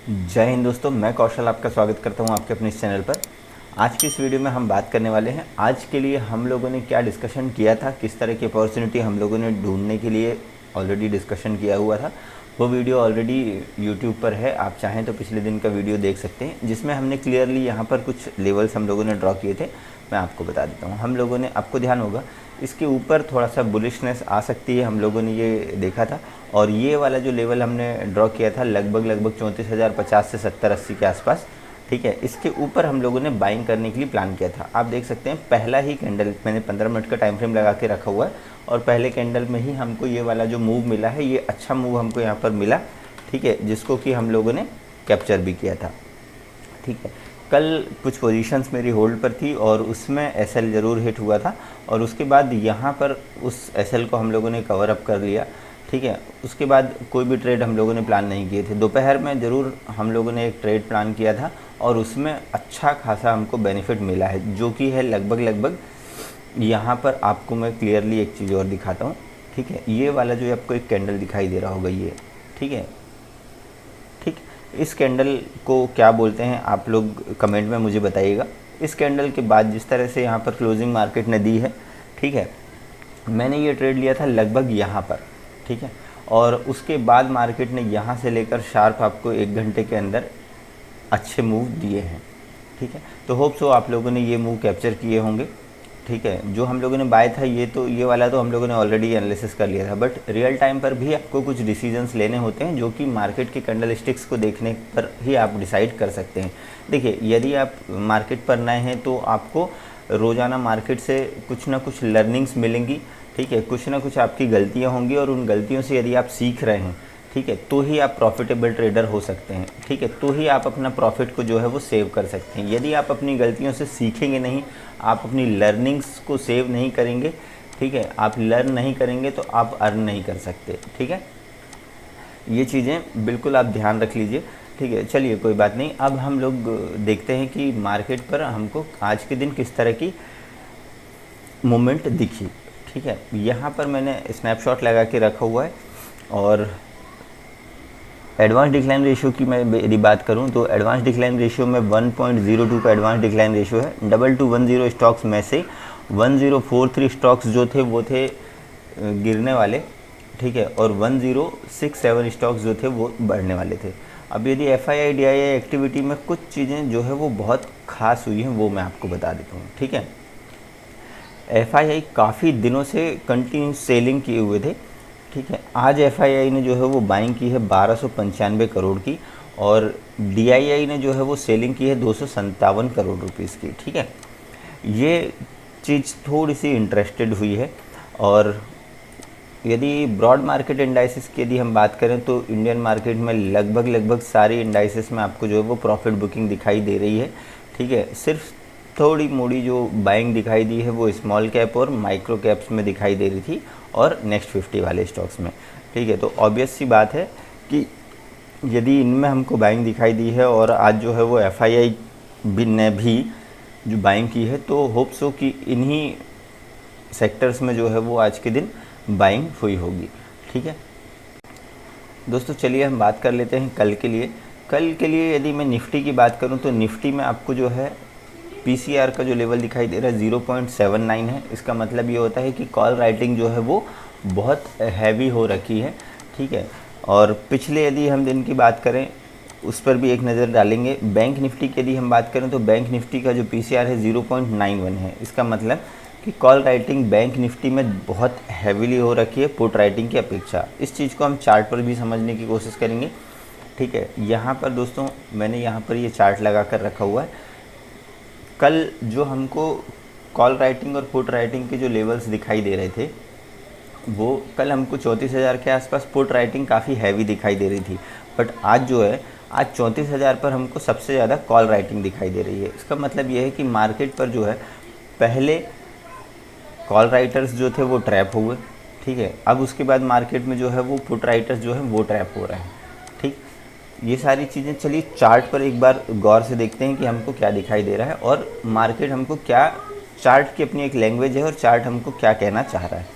जय हिंद दोस्तों, मैं कौशल आपका स्वागत करता हूं आपके अपने इस चैनल पर। आज की इस वीडियो में हम बात करने वाले हैं आज के लिए हम लोगों ने क्या डिस्कशन किया था, किस तरह की अपॉर्चुनिटी हम लोगों ने ढूंढने के लिए ऑलरेडी डिस्कशन किया हुआ था। वो वीडियो ऑलरेडी यूट्यूब पर है, आप चाहें तो पिछले दिन का वीडियो देख सकते हैं, जिसमें हमने क्लियरली यहाँ पर कुछ लेवल्स हम लोगों ने ड्रॉ किए थे। मैं आपको बता देता हूँ, हम लोगों ने, आपको ध्यान होगा इसके ऊपर थोड़ा सा बुलिशनेस आ सकती है, हम लोगों ने ये देखा था। और ये वाला जो लेवल हमने ड्रॉ किया था लगभग 34,050 से 70-80 के आसपास, ठीक है। इसके ऊपर हम लोगों ने बाइंग करने के लिए प्लान किया था। आप देख सकते हैं पहला ही कैंडल मैंने 15 मिनट का टाइम फ्रेम लगा के रखा हुआ है और पहले कैंडल में ही हमको ये वाला जो मूव मिला है, ये अच्छा मूव हमको यहाँ पर मिला, ठीक है, जिसको कि हम लोगों ने कैप्चर भी किया था, ठीक है। कल कुछ पोजीशंस मेरी होल्ड पर थी और उसमें एसएल ज़रूर हिट हुआ था और उसके बाद यहाँ पर उस एसएल को हम लोगों ने कवर अप कर लिया, ठीक है। उसके बाद कोई भी ट्रेड हम लोगों ने प्लान नहीं किए थे। दोपहर में ज़रूर हम लोगों ने एक ट्रेड प्लान किया था और उसमें अच्छा खासा हमको बेनिफिट मिला है, जो कि है लगभग यहाँ पर आपको मैं क्लियरली एक चीज़ और दिखाता हूँ, ठीक है। ये वाला जो आपको एक कैंडल दिखाई दे रहा होगा ये, ठीक है, ठीक। इस कैंडल को क्या बोलते हैं आप लोग कमेंट में मुझे बताइएगा। इस कैंडल के बाद जिस तरह से यहाँ पर क्लोजिंग मार्केट ने दी है, ठीक है, मैंने ये ट्रेड लिया था लगभग यहाँ पर, ठीक है। और उसके बाद मार्केट ने यहाँ से लेकर शार्प आपको 1 घंटे के अंदर अच्छे मूव दिए हैं, ठीक है। तो होप सो आप लोगों ने ये मूव कैप्चर किए होंगे, ठीक है। जो हम लोगों ने बाय था ये वाला तो हम लोगों ने ऑलरेडी एनालिसिस कर लिया था, बट रियल टाइम पर भी आपको कुछ डिसीजंस लेने होते हैं जो कि मार्केट के कैंडल स्टिक्स को देखने पर ही आप डिसाइड कर सकते हैं। देखिए, यदि आप मार्केट पर नए हैं तो आपको रोज़ाना मार्केट से कुछ ना कुछ लर्निंग्स मिलेंगी, ठीक है, कुछ ना कुछ आपकी गलतियाँ होंगी और उन गलतियों से यदि आप सीख रहे हैं, ठीक है, तो ही आप प्रॉफिटेबल ट्रेडर हो सकते हैं, ठीक है, तो ही आप अपना प्रॉफिट को जो है वो सेव कर सकते हैं। यदि आप अपनी गलतियों से सीखेंगे नहीं, आप अपनी लर्निंग्स को सेव नहीं करेंगे, ठीक है, आप लर्न नहीं करेंगे तो आप अर्न नहीं कर सकते, ठीक है। ये चीज़ें बिल्कुल आप ध्यान रख लीजिए, ठीक है। चलिए कोई बात नहीं, अब हम लोग देखते हैं कि मार्केट पर हमको आज के दिन किस तरह की मूवमेंट दिखी, ठीक है। यहाँ पर मैंने स्नैपशॉट लगा के रखा हुआ है और एडवांस डिक्लाइन रेशियो की मैं यदि बात करूं तो एडवांस डिक्लाइन रेशियो में 1.02 का एडवांस डिक्लाइन रेशियो है। 2210 स्टॉक्स में से 1043 स्टॉक्स जो थे वो थे गिरने वाले, ठीक है, और 1067 स्टॉक्स जो थे वो बढ़ने वाले थे। अब यदि FII DII एक्टिविटी में कुछ चीज़ें जो है वो बहुत खास हुई हैं, वो मैं आपको बता देता हूँ, ठीक है। FII काफ़ी दिनों से कंटिन्यू सेलिंग किए हुए थे, ठीक है। आज FII ने जो है वो बाइंग की है 1295 करोड़ की और DII ने जो है वो सेलिंग की है 257 करोड़ रुपीस की, ठीक है। ये चीज़ थोड़ी सी इंटरेस्टेड हुई है। और यदि ब्रॉड मार्केट इंडाइसिस की यदि हम बात करें तो इंडियन मार्केट में लगभग सारी इंडाइसिस में आपको जो है वो प्रॉफिट बुकिंग दिखाई दे रही है, ठीक है। सिर्फ थोड़ी मोड़ी जो बाइंग दिखाई दी है वो स्मॉल कैप और माइक्रो कैप्स में दिखाई दे रही थी और नेक्स्ट 50 वाले स्टॉक्स में, ठीक है। तो ऑब्वियस सी बात है कि यदि इनमें हमको बाइंग दिखाई दी है और आज जो है वो FII ने भी जो बाइंग की है, तो होप सो कि इन्हीं सेक्टर्स में जो है वो आज के दिन बाइंग हुई होगी, ठीक है। दोस्तों चलिए हम बात कर लेते हैं कल के लिए। कल के लिए यदि मैं निफ्टी की बात करूं तो निफ्टी में आपको जो है PCR का जो लेवल दिखाई दे रहा है 0.79 है। इसका मतलब ये होता है कि कॉल राइटिंग जो है वो बहुत हैवी हो रखी है, ठीक है। और पिछले यदि हम दिन की बात करें उस पर भी एक नज़र डालेंगे। बैंक निफ्टी की यदि हम बात करें तो बैंक निफ्टी का जो PCR है 0.91 है। इसका मतलब कि कॉल राइटिंग बैंक निफ्टी में बहुत हैवीली हो रखी है पुट राइटिंग की अपेक्षा। इस चीज़ को हम चार्ट पर भी समझने की कोशिश करेंगे, ठीक है। यहाँ पर दोस्तों मैंने यहाँ पर ये चार्ट लगा कर रखा हुआ है। कल जो हमको कॉल राइटिंग और पुट राइटिंग के जो लेवल्स दिखाई दे रहे थे वो कल हमको 34,000 के आसपास पुट राइटिंग काफ़ी हैवी दिखाई दे रही थी, बट आज जो है आज 34,000 पर हमको सबसे ज़्यादा कॉल राइटिंग दिखाई दे रही है। इसका मतलब ये है कि मार्केट पर जो है पहले कॉल राइटर्स जो थे वो ट्रैप हुए, ठीक है। अब उसके बाद मार्केट में जो है वो पुट राइटर्स जो है वो ट्रैप हो रहे हैं, ठीक। ये सारी चीज़ें चलिए चार्ट पर एक बार गौर से देखते हैं कि हमको क्या दिखाई दे रहा है और मार्केट हमको क्या, चार्ट की अपनी एक लैंग्वेज है और चार्ट हमको क्या कहना चाह रहा है,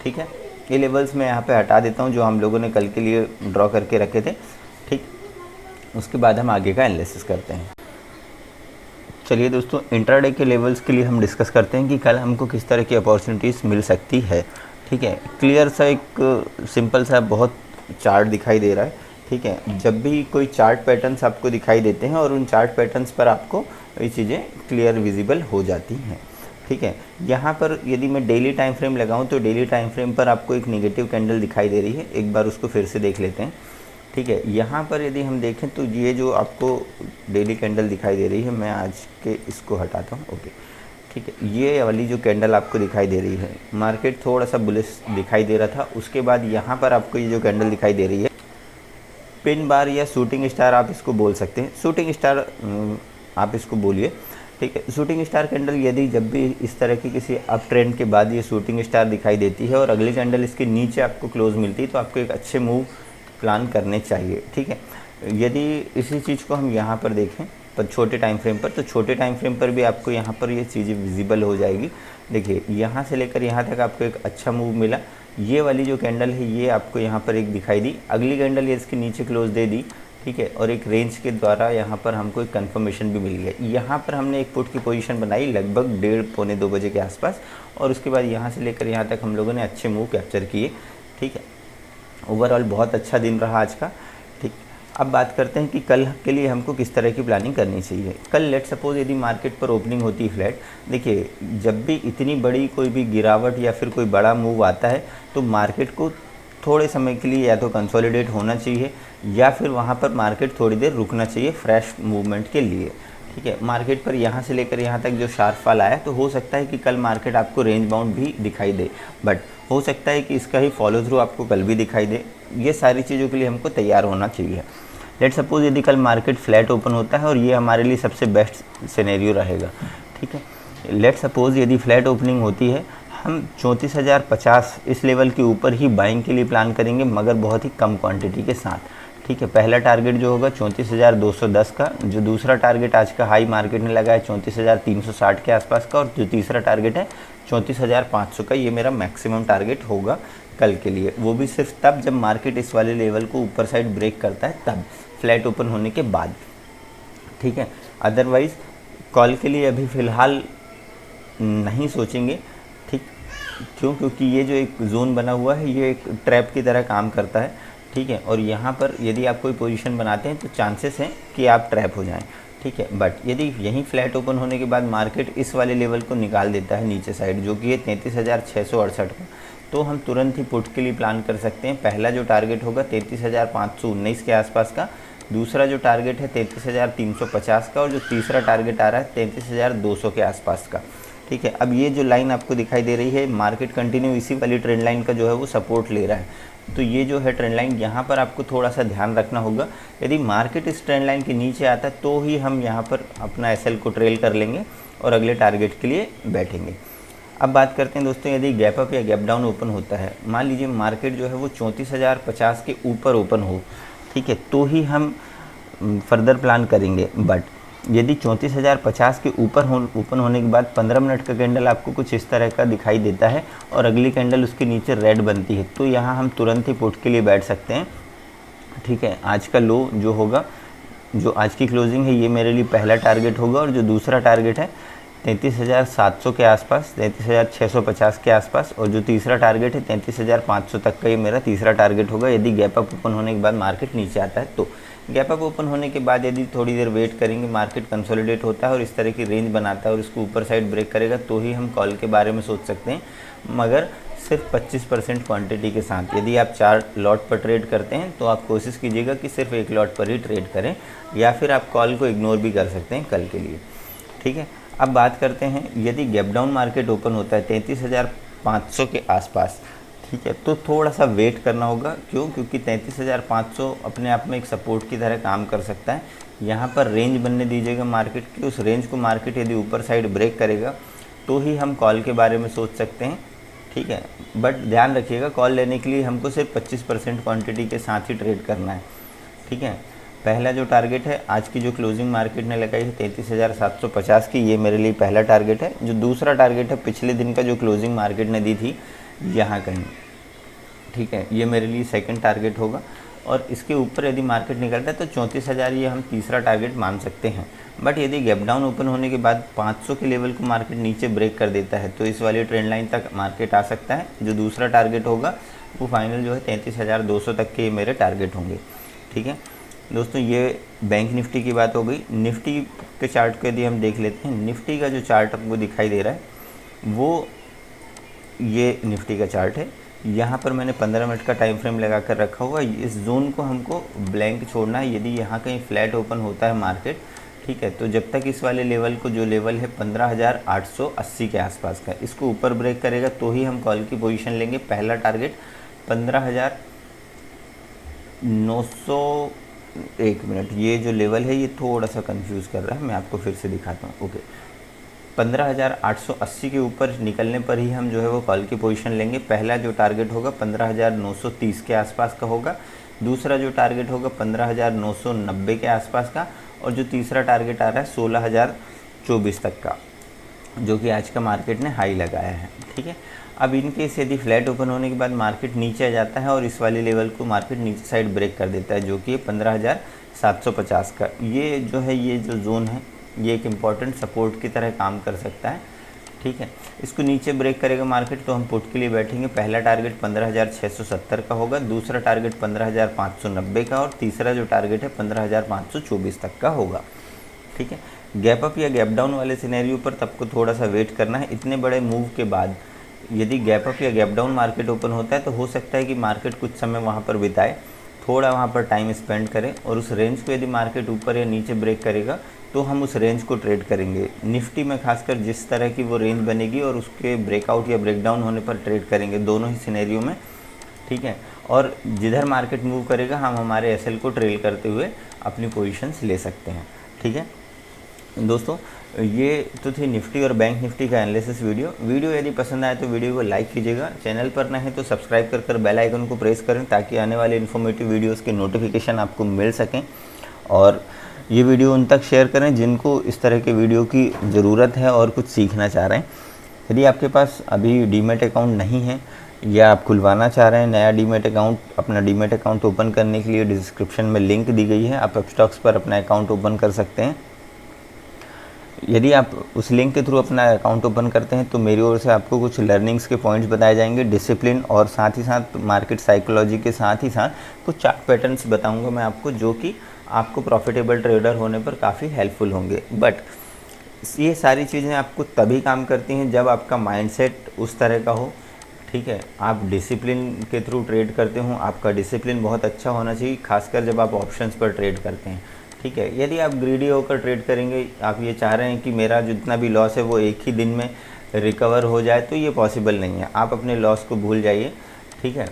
ठीक है। ये लेवल्स मैं यहाँ पे हटा देता हूँ जो हम लोगों ने कल के लिए ड्रॉ करके रखे थे, ठीक। उसके बाद हम आगे का एनालिसिस करते हैं। चलिए दोस्तों, इंट्राडे के लेवल्स के लिए हम डिस्कस करते हैं कि कल हमको किस तरह की अपॉर्चुनिटीज़ मिल सकती है। ठीक है, क्लियर सा एक सिंपल सा बहुत चार्ट दिखाई दे रहा है। ठीक है, जब भी कोई चार्ट पैटर्न्स आपको दिखाई देते हैं और उन चार्ट पैटर्न्स पर आपको ये चीज़ें क्लियर विजिबल हो जाती हैं। ठीक है, यहाँ पर यदि मैं डेली टाइम फ्रेम लगाऊँ तो डेली टाइम फ्रेम पर आपको एक नेगेटिव कैंडल दिखाई दे रही है। एक बार उसको फिर से देख लेते हैं। ठीक है, यहाँ पर यदि हम देखें तो ये जो आपको डेली कैंडल दिखाई दे रही है, मैं आज के इसको हटाता हूँ। ओके, ठीक है, ये वाली जो कैंडल आपको दिखाई दे रही है, मार्केट थोड़ा सा बुलिश दिखाई दे रहा था। उसके बाद यहाँ पर आपको ये जो कैंडल दिखाई दे रही है, पिन बार या शूटिंग स्टार आप इसको बोल सकते हैं, शूटिंग स्टार आप इसको बोलिए। ठीक है, शूटिंग स्टार कैंडल यदि जब भी इस तरह की किसी अप ट्रेंड के बाद ये शूटिंग स्टार दिखाई देती है और अगली कैंडल इसके नीचे आपको क्लोज मिलती है, तो आपको एक अच्छे मूव प्लान करने चाहिए। ठीक है, यदि इसी चीज़ को हम यहाँ पर देखें पर छोटे टाइम फ्रेम पर, तो छोटे टाइम फ्रेम पर भी आपको यहाँ पर ये चीज़ें विजिबल हो जाएगी। देखिए, यहाँ से लेकर यहाँ तक आपको एक अच्छा मूव मिला। ये वाली जो कैंडल है ये आपको यहाँ पर एक दिखाई दी, अगली कैंडल ये इसके नीचे क्लोज दे दी। ठीक है, और एक रेंज के द्वारा यहाँ पर हमको एक कंफर्मेशन भी मिल गया। यहाँ पर हमने एक पुट की पोजीशन बनाई लगभग 1:30 पौने 2 बजे के आसपास, और उसके बाद यहाँ से लेकर यहाँ तक हम लोगों ने अच्छे मूव कैप्चर किए। ठीक है, ओवरऑल बहुत अच्छा दिन रहा आज का। ठीक, अब बात करते हैं कि कल के लिए हमको किस तरह की प्लानिंग करनी चाहिए। कल लेट सपोज यदि मार्केट पर ओपनिंग होती है फ्लैट, देखिए जब भी इतनी बड़ी कोई भी गिरावट या फिर कोई बड़ा मूव आता है तो मार्केट को थोड़े समय के लिए या तो कंसोलिडेट होना चाहिए या फिर वहाँ पर मार्केट थोड़ी देर रुकना चाहिए फ्रेश मूवमेंट के लिए। ठीक है, मार्केट पर यहाँ से लेकर यहाँ तक जो शार्प फॉल आया, तो हो सकता है कि कल मार्केट आपको रेंज बाउंड भी दिखाई दे, बट हो सकता है कि इसका ही फॉलो थ्रू आपको कल भी दिखाई दे। ये सारी चीज़ों के लिए हमको तैयार होना चाहिए। लेट सपोज यदि कल मार्केट फ्लैट ओपन होता है और ये हमारे लिए सबसे बेस्ट सिनेरियो रहेगा। ठीक है, लेट सपोज यदि फ्लैट ओपनिंग होती है, हम 34,050 इस लेवल के ऊपर ही बाइंग के लिए प्लान करेंगे, मगर बहुत ही कम क्वांटिटी के साथ। ठीक है, पहला टारगेट जो होगा 34,210 का, जो दूसरा टारगेट आज का हाई मार्केट ने लगा है 34,360 के आसपास का, और जो तीसरा टारगेट है 34,500 का, ये मेरा मैक्सिमम टारगेट होगा कल के लिए। वो भी सिर्फ तब जब मार्केट इस वाले लेवल को ऊपर साइड ब्रेक करता है, तब फ्लैट ओपन होने के बाद। ठीक है, अदरवाइज़ कॉल के लिए अभी फ़िलहाल नहीं सोचेंगे। ठीक, क्यों? क्योंकि ये जो एक जोन बना हुआ है ये एक ट्रैप की तरह काम करता है। ठीक है, और यहाँ पर यदि आप कोई पोजीशन बनाते हैं तो चांसेस हैं कि आप ट्रैप हो जाएं। ठीक है, बट यदि यहीं फ्लैट ओपन होने के बाद मार्केट इस वाले लेवल को निकाल देता है नीचे साइड, जो कि है 33,668 का, तो हम तुरंत ही पुट के लिए प्लान कर सकते हैं। पहला जो टारगेट होगा 33,519 के आसपास का, दूसरा जो टारगेट है 33,350 का, और जो तीसरा टारगेट आ रहा है 33,200 के आसपास का। ठीक है, अब ये जो लाइन आपको दिखाई दे रही है, मार्केट कंटिन्यू इसी वाली ट्रेंड लाइन का जो है वो सपोर्ट ले रहा है। तो ये जो है ट्रेंड लाइन, यहाँ पर आपको थोड़ा सा ध्यान रखना होगा। यदि मार्केट इस ट्रेंड लाइन के नीचे आता है तो ही हम यहाँ पर अपना एसएल को ट्रेल कर लेंगे और अगले टारगेट के लिए बैठेंगे। अब बात करते हैं दोस्तों, यदि गैप अप या गैप डाउन ओपन होता है, मान लीजिए मार्केट जो है वो 34,050 के ऊपर ओपन हो, ठीक है, तो ही हम फर्दर प्लान करेंगे। बट यदि 34,050 के ऊपर ओपन होने के बाद 15 मिनट का कैंडल आपको कुछ इस तरह का दिखाई देता है और अगली कैंडल उसके नीचे रेड बनती है, तो यहाँ हम तुरंत ही पुट के लिए बैठ सकते हैं। ठीक है, आज का लो जो होगा, जो आज की क्लोजिंग है, ये मेरे लिए पहला टारगेट होगा, और जो दूसरा टारगेट है 33,700 के आसपास, 33,650 के आसपास, और जो तीसरा टारगेट है 33,500 तक का, ये मेरा तीसरा टारगेट होगा। यदि गैप अप ओपन होने के बाद मार्केट नीचे आता है तो गैप अप ओपन होने के बाद यदि थोड़ी देर वेट करेंगे, मार्केट कंसोलिडेट होता है और इस तरह की रेंज बनाता है और इसको ऊपर साइड ब्रेक करेगा, तो ही हम कॉल के बारे में सोच सकते हैं, मगर सिर्फ 25% क्वांटिटी के साथ। यदि आप 4 लॉट पर ट्रेड करते हैं तो आप कोशिश कीजिएगा कि सिर्फ 1 लॉट पर ही ट्रेड करें, या फिर आप कॉल को इग्नोर भी कर सकते हैं कल के लिए। ठीक है, अब बात करते हैं, यदि गैप डाउन मार्केट ओपन होता है 33,500 के आसपास, ठीक है, तो थोड़ा सा वेट करना होगा। क्यों? क्योंकि 33,500 अपने आप में एक सपोर्ट की तरह काम कर सकता है। यहाँ पर रेंज बनने दीजिएगा मार्केट की, उस रेंज को मार्केट यदि ऊपर साइड ब्रेक करेगा तो ही हम कॉल के बारे में सोच सकते हैं। ठीक है, बट ध्यान रखिएगा, कॉल लेने के लिए हमको सिर्फ 25% क्वांटिटी के साथ ही ट्रेड करना है। ठीक है, पहला जो टारगेट है, आज की जो क्लोजिंग मार्केट ने लगाई है 33,750 की, ये मेरे लिए पहला टारगेट है। जो दूसरा टारगेट है पिछले दिन का जो क्लोजिंग मार्केट ने दी थी, यहाँ कहीं, ठीक है, ये मेरे लिए सेकंड टारगेट होगा। और इसके ऊपर यदि मार्केट निकलता है तो 34,000 ये हम तीसरा टारगेट मान सकते हैं। बट यदि गैप डाउन ओपन होने के बाद 500 के लेवल को मार्केट नीचे ब्रेक कर देता है तो इस वाली ट्रेंड लाइन तक मार्केट आ सकता है। जो दूसरा टारगेट होगा वो फाइनल जो है 33,200 तक के मेरे टारगेट होंगे। ठीक है दोस्तों, ये बैंक निफ्टी की बात हो गई। निफ्टी के चार्ट को यदि हम देख लेते हैं, निफ्टी का जो चार्ट आपको दिखाई दे रहा है वो ये निफ्टी का चार्ट है। यहाँ पर मैंने 15 मिनट का टाइम फ्रेम लगा कर रखा हुआ। इस जोन को हमको ब्लैंक छोड़ना है। यदि यहाँ कहीं फ्लैट ओपन होता है मार्केट, ठीक है, तो जब तक इस वाले लेवल को, जो लेवल है 15,880 के आसपास का, इसको ऊपर ब्रेक करेगा तो ही हम कॉल की पोजीशन लेंगे। पहला टारगेट 15,900, एक मिनट, ये जो लेवल है ये थोड़ा सा कंफ्यूज कर रहा है, मैं आपको फिर से दिखाता हूँ। ओके, 15,880 के ऊपर निकलने पर ही हम जो है वो कॉल की पोजीशन लेंगे। पहला जो टारगेट होगा 15,930 के आसपास का होगा, दूसरा जो टारगेट होगा 15,990 के आसपास का, और जो तीसरा टारगेट आ रहा है 16,024 तक का, जो कि आज का मार्केट ने हाई लगाया है। ठीक है, अब इन केस यदि फ्लैट ओपन होने के बाद मार्केट नीचे आ जाता है और इस वाले लेवल को मार्केट नीचे साइड ब्रेक कर देता है, जो कि 15,750 का, ये जो है, ये जो जोन है ये एक इम्पॉर्टेंट सपोर्ट की तरह काम कर सकता है। ठीक है, इसको नीचे ब्रेक करेगा मार्केट तो हम पुट के लिए बैठेंगे। पहला टारगेट 15,670 का होगा, दूसरा टारगेट 15,590 का, और तीसरा जो टारगेट है 15,524 तक का होगा। ठीक है, गैप अप या गैप डाउन वाले सिनेरियो पर तब थोड़ा सा वेट करना है। इतने बड़े मूव के बाद यदि गैप अप या गैप डाउन मार्केट ओपन होता है तो हो सकता है कि मार्केट कुछ समय वहाँ पर बिताए, थोड़ा वहाँ पर टाइम स्पेंड करें, और उस रेंज को यदि मार्केट ऊपर या नीचे ब्रेक करेगा तो हम उस रेंज को ट्रेड करेंगे। निफ्टी में खासकर जिस तरह की वो रेंज बनेगी और उसके ब्रेकआउट या ब्रेकडाउन होने पर ट्रेड करेंगे, दोनों ही सिनेरियो में। ठीक है, और जिधर मार्केट मूव करेगा हम हमारे एसएल को ट्रेल करते हुए अपनी पोजीशंस ले सकते हैं। ठीक है दोस्तों, ये तो थी निफ्टी और बैंक निफ्टी का एनालिसिस वीडियो यदि पसंद आए तो वीडियो को लाइक कीजिएगा, चैनल पर नए हैं तो सब्सक्राइब कर बेल आइकन को प्रेस करें ताकि आने वाले इन्फॉर्मेटिव वीडियोस के नोटिफिकेशन आपको मिल सकें, और ये वीडियो उन तक शेयर करें जिनको इस तरह के वीडियो की ज़रूरत है और कुछ सीखना चाह रहे हैं। यदि आपके पास अभी डीमैट अकाउंट नहीं है या आप खुलवाना चाह रहे हैं नया डीमैट अकाउंट, अपना डीमैट अकाउंट ओपन करने के लिए डिस्क्रिप्शन में लिंक दी गई है, आप अपस्टॉक्स पर अपना अकाउंट ओपन कर सकते हैं। यदि आप उस लिंक के थ्रू अपना अकाउंट ओपन करते हैं तो मेरी ओर से आपको कुछ लर्निंग्स के पॉइंट्स बताए जाएंगे, डिसिप्लिन, और साथ ही साथ मार्केट साइकोलॉजी के साथ ही साथ कुछ चार्ट पैटर्न्स बताऊंगा मैं आपको, जो कि आपको प्रॉफिटेबल ट्रेडर होने पर काफ़ी हेल्पफुल होंगे। बट ये सारी चीज़ें आपको तभी काम करती हैं जब आपका माइंडसेट उस तरह का हो। ठीक है, आप डिसिप्लिन के थ्रू ट्रेड करते हो, आपका डिसिप्लिन बहुत अच्छा होना चाहिए, खासकर जब आप ऑप्शंस पर ट्रेड करते हैं। ठीक है, यदि आप ग्रीडी होकर ट्रेड करेंगे, आप ये चाह रहे हैं कि मेरा जितना भी लॉस है वो एक ही दिन में रिकवर हो जाए, तो ये पॉसिबल नहीं है। आप अपने लॉस को भूल जाइए। ठीक है,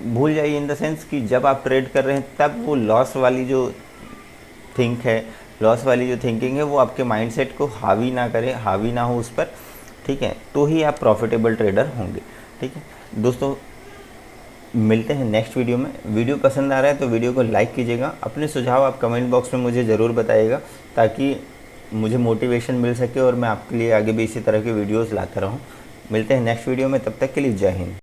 भूल जाइए इन द सेंस कि जब आप ट्रेड कर रहे हैं तब वो लॉस वाली जो लॉस वाली जो थिंकिंग है वो आपके माइंडसेट को हावी ना करे, हावी ना हो उस पर। ठीक है, तो ही आप प्रॉफिटेबल ट्रेडर होंगे। ठीक है दोस्तों, मिलते हैं नेक्स्ट वीडियो में। वीडियो पसंद आ रहा है तो वीडियो को लाइक कीजिएगा, अपने सुझाव आप कमेंट बॉक्स में मुझे ज़रूर बताइएगा ताकि मुझे मोटिवेशन मिल सके और मैं आपके लिए आगे भी इसी तरह के वीडियोस लाता रहूं। मिलते हैं नेक्स्ट वीडियो में, तब तक के लिए जय हिंद।